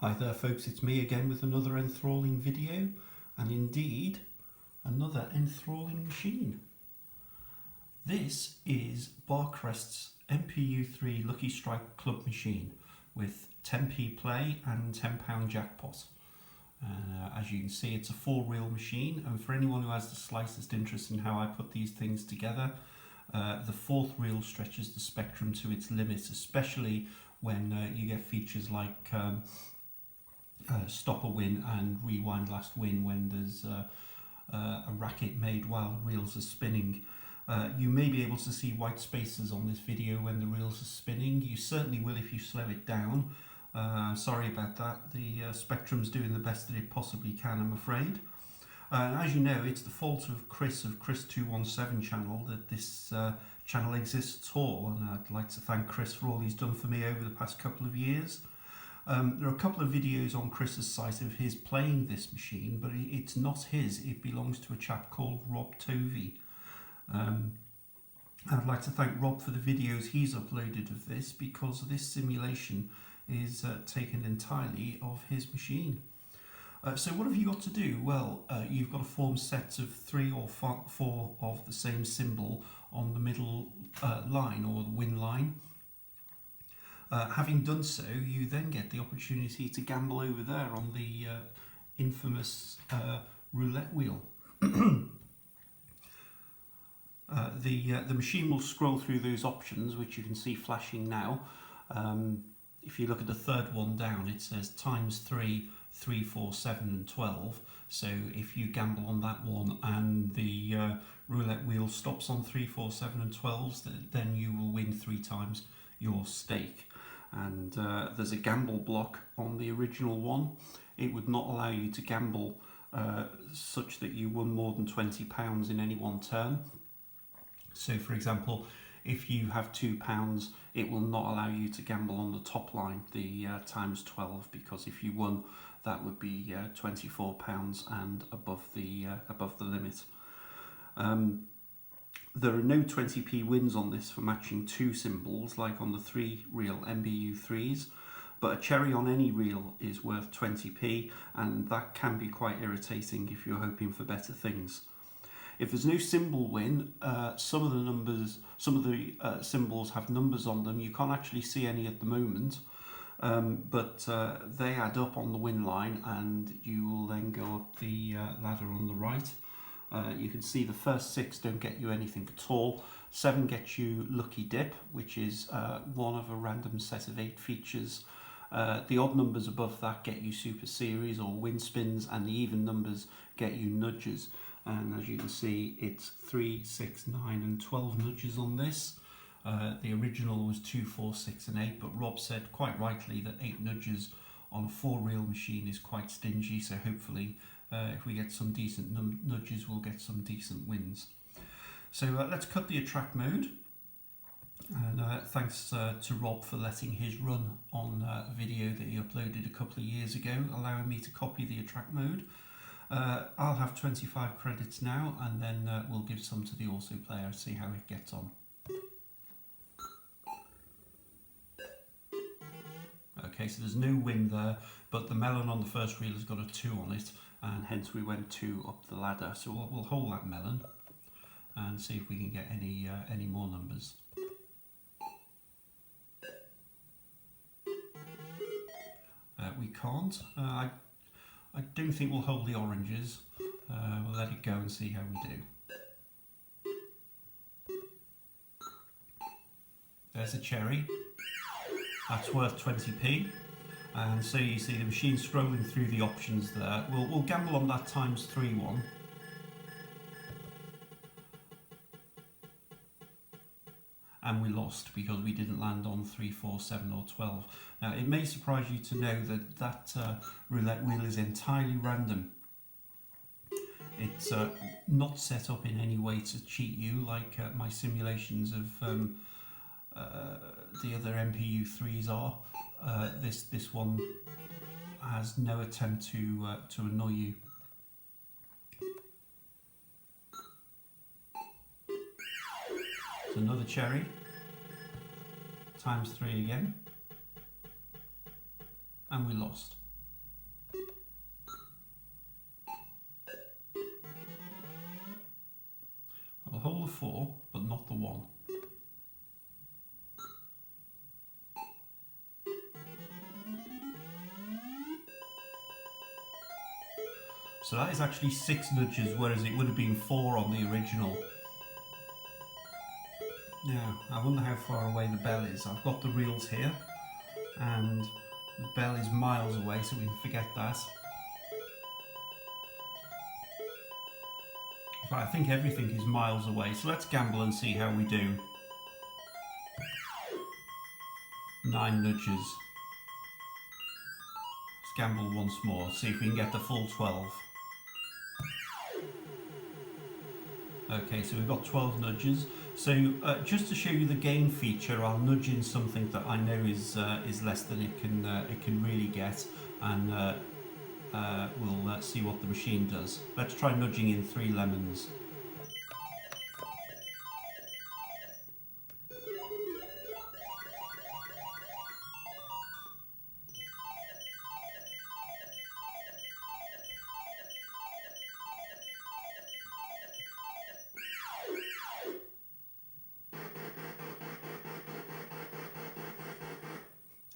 Hi there folks, it's me again with another enthralling video, and indeed another enthralling machine. This is Barcrest's MPU3 Lucky Strike Club machine with 10p play and £10 jackpot. As you can see, it's a 4-reel machine, and for anyone who has the slightest interest in how I put these things together, the 4th reel stretches the spectrum to its limits, especially when you get features like stop a win and rewind last win when there's a racket made while reels are spinning. You may be able to see white spaces on this video when the reels are spinning. You certainly will if you slow it down. Sorry about that. The Spectrum's doing the best that it possibly can, I'm afraid. As you know, it's the fault of Chris 217 channel that this channel exists at all, and I'd like to thank Chris for all he's done for me over the past couple of years. There are a couple of videos on Chris's site of his playing this machine, but it's not his. It belongs to a chap called Rob Tovey. I'd like to thank Rob for the videos he's uploaded of this, because this simulation is taken entirely of his machine. So what have you got to do? Well, you've got to form sets of 3 or 4 of the same symbol on the middle line, or the win line. Having done so, you then get the opportunity to gamble over there on the infamous roulette wheel. The machine will scroll through those options, which you can see flashing now. If you look at the third one down, it says times 3, 3, 4, 7 and 12. So if you gamble on that one and the roulette wheel stops on 3, 4, 7 and 12s, then you will win 3 times your stake. And there's a gamble block on the original one. It would not allow you to gamble such that you won more than £20 in any one turn. So for example, if you have £2, it will not allow you to gamble on the top line, the times 12, because if you won, that would be £24 and above the limit. There are no 20p wins on this for matching 2 symbols like on the 3-reel MPU3s, but a cherry on any reel is worth 20p, and that can be quite irritating if you're hoping for better things. If there's no symbol win, some of the symbols have numbers on them. You can't actually see any at the moment, but they add up on the win line, and you will then go up the ladder on the right. You can see the first 6 don't get you anything at all. 7 gets you Lucky Dip, which is one of a random set of 8 features. The odd numbers above that get you Super Series or Win Spins, and the even numbers get you Nudges. And as you can see, it's 3, 6, 9 and 12 nudges on this. The original was 2, 4, 6 and 8, but Rob said quite rightly that 8 nudges on a 4-reel machine is quite stingy, so hopefully if we get some decent nudges, we'll get some decent wins. So let's cut the attract mode, and thanks to Rob for letting his run on a video that he uploaded a couple of years ago, allowing me to copy the attract mode. I'll have 25 credits now, and then we'll give some to the also player and see how it gets on. Okay, so there's no win there, but the melon on the first reel has got a 2 on it, and hence we went 2 up the ladder. So we'll hold that melon and see if we can get any more numbers. We can't. I don't think we'll hold the oranges. We'll let it go and see how we do. There's a cherry. That's worth 20p. And so you see the machine scrolling through the options there. We'll gamble on that times 3 one. And we lost because we didn't land on 3, 4, 7 or 12. Now it may surprise you to know that roulette wheel is entirely random. It's not set up in any way to cheat you like my simulations of the other MPU3s are. This one has no attempt to annoy you. It's another cherry, times 3 again, and we lost. So that is actually 6 nudges, whereas it would have been 4 on the original. Now, I wonder how far away the bell is. I've got the reels here, and the bell is miles away, so we can forget that. In fact, I think everything is miles away, so let's gamble and see how we do. 9 nudges. Let's gamble once more, see if we can get the full 12. Okay, so we've got 12 nudges. So just to show you the gain feature, I'll nudge in something that I know is less than it can really get, and we'll see what the machine does. Let's try nudging in 3 lemons.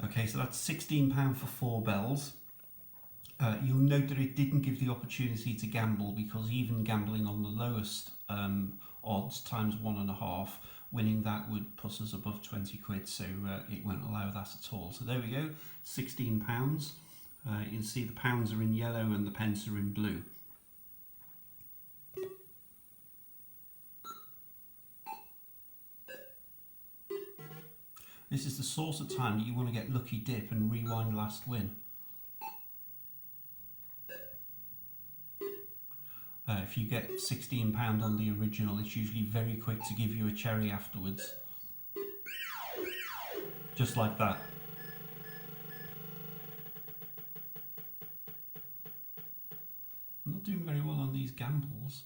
Okay, so that's £16 for 4 bells. You'll note that it didn't give the opportunity to gamble, because even gambling on the lowest odds times 1.5, winning that would put us above 20 quid, so it won't allow that at all. So there we go, £16. You can see the pounds are in yellow and the pence are in blue. This is the sort of time that you want to get lucky dip and rewind last win. If you get £16 on the original, it's usually very quick to give you a cherry afterwards. Just like that. I'm not doing very well on these gambles.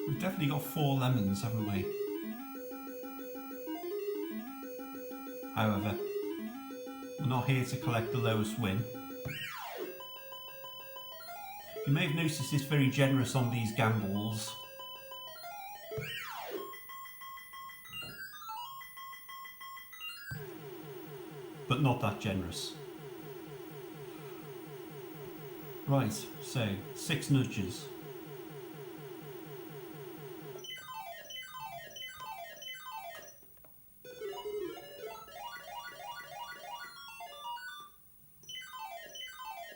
We've definitely got 4 lemons, haven't we? However, we're not here to collect the lowest win. You may have noticed it's very generous on these gambles. But not that generous. Right, so 6 nudges.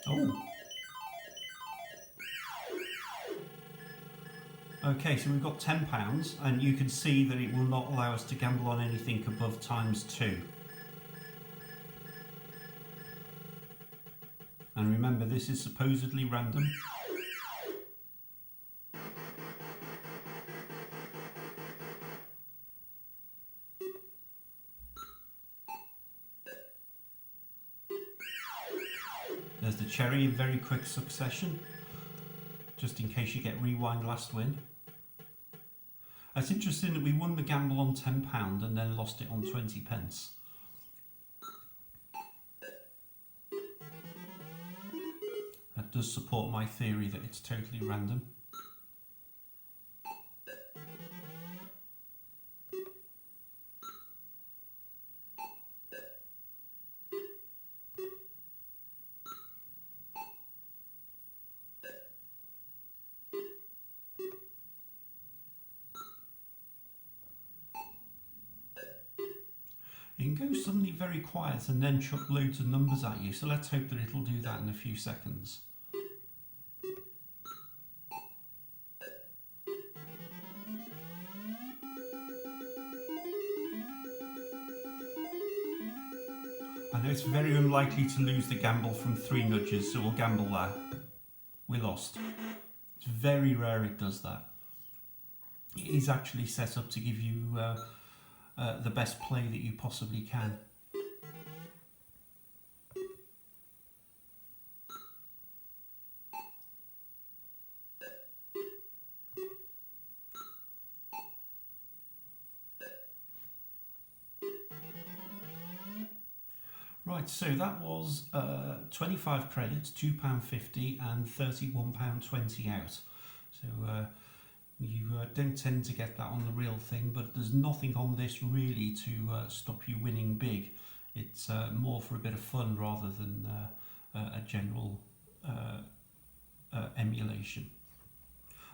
Oh. Okay, so we've got £10, and you can see that it will not allow us to gamble on anything above ×2. And remember, this is supposedly random. There's the cherry in very quick succession, just in case you get rewind last win. It's interesting that we won the gamble on £10 and then lost it on 20p. That does support my theory that it's totally random. It can go suddenly very quiet and then chuck loads of numbers at you, so let's hope that it'll do that in a few seconds. I know it's very unlikely to lose the gamble from 3 nudges, so we'll gamble that. We lost. It's very rare it does that. It is actually set up to give you the best play that you possibly can. Right, so that was 25 credits, £2.50 and £31.20 out. So you don't tend to get that on the real thing, but there's nothing on this really to stop you winning big. It's more for a bit of fun rather than a general emulation.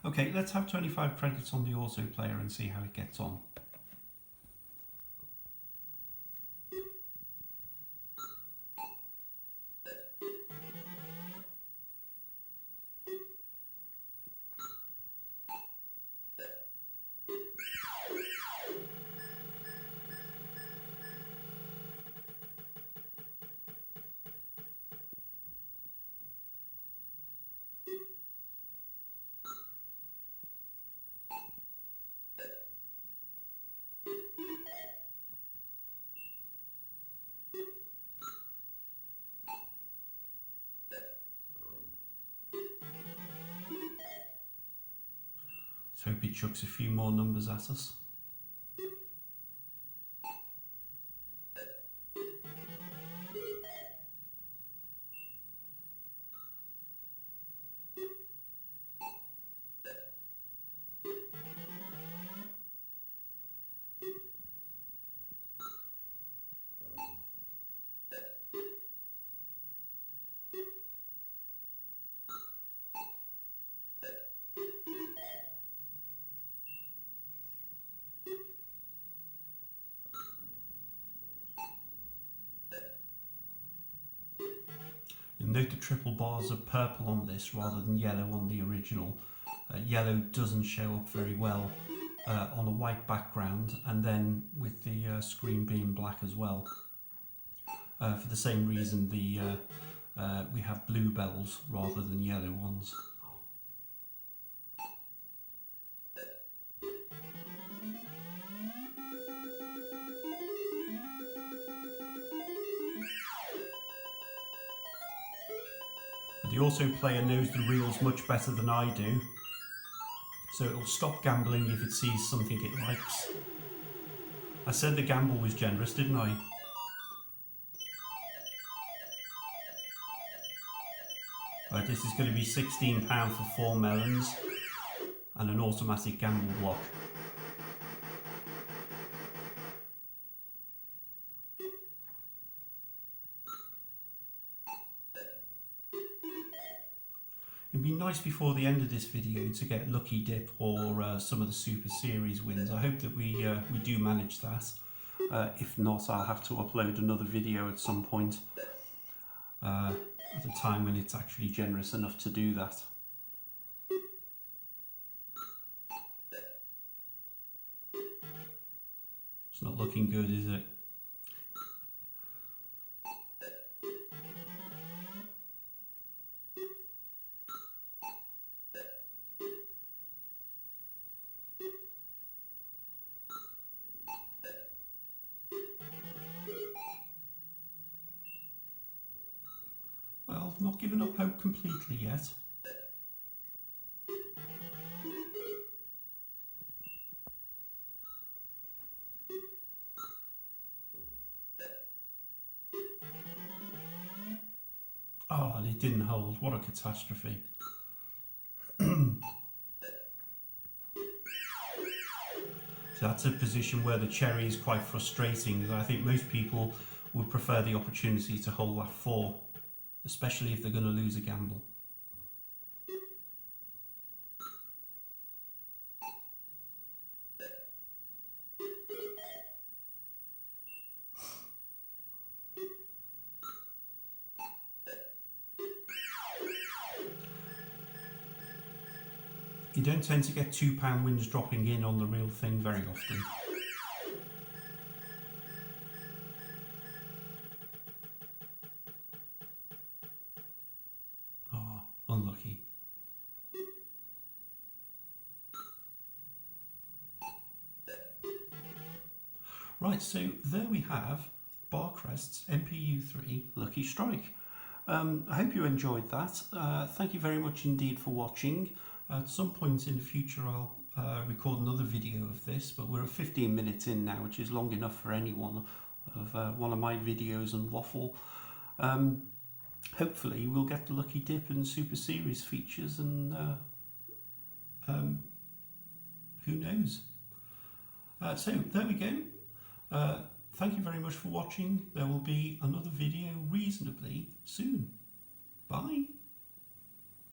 Okay, let's have 25 credits on the auto player and see how it gets on. Let's hope it chucks a few more numbers at us. Note the triple bars are purple on this rather than yellow on the original. Yellow doesn't show up very well on a white background, and then with the screen being black as well. For the same reason we have blue bells rather than yellow ones. The auto player knows the reels much better than I do, so it will stop gambling if it sees something it likes. I said the gamble was generous, didn't I? Right, this is going to be £16 for 4 melons and an automatic gamble block. It'd be nice before the end of this video to get Lucky Dip or some of the Super Series wins. I hope that we do manage that. If not, I'll have to upload another video at some point at a time when it's actually generous enough to do that. It's not looking good, is it? Well, not giving up hope completely yet. Oh, and it didn't hold. What a catastrophe. So that's a position where the cherry is quite frustrating. I think most people would prefer the opportunity to hold that 4. Especially if they're going to lose a gamble. You don't tend to get £2 wins dropping in on the real thing very often. Unlucky. Right, so there we have Barcrest's MPU3 Lucky Strike. I hope you enjoyed that. Thank you very much indeed for watching. At some point in the future I'll record another video of this, but we're at 15 minutes in now, which is long enough for anyone of one of my videos and waffle. Hopefully we'll get the Lucky Dip and Super Series features, and who knows. So there we go. Thank you very much for watching. There will be another video reasonably soon. Bye.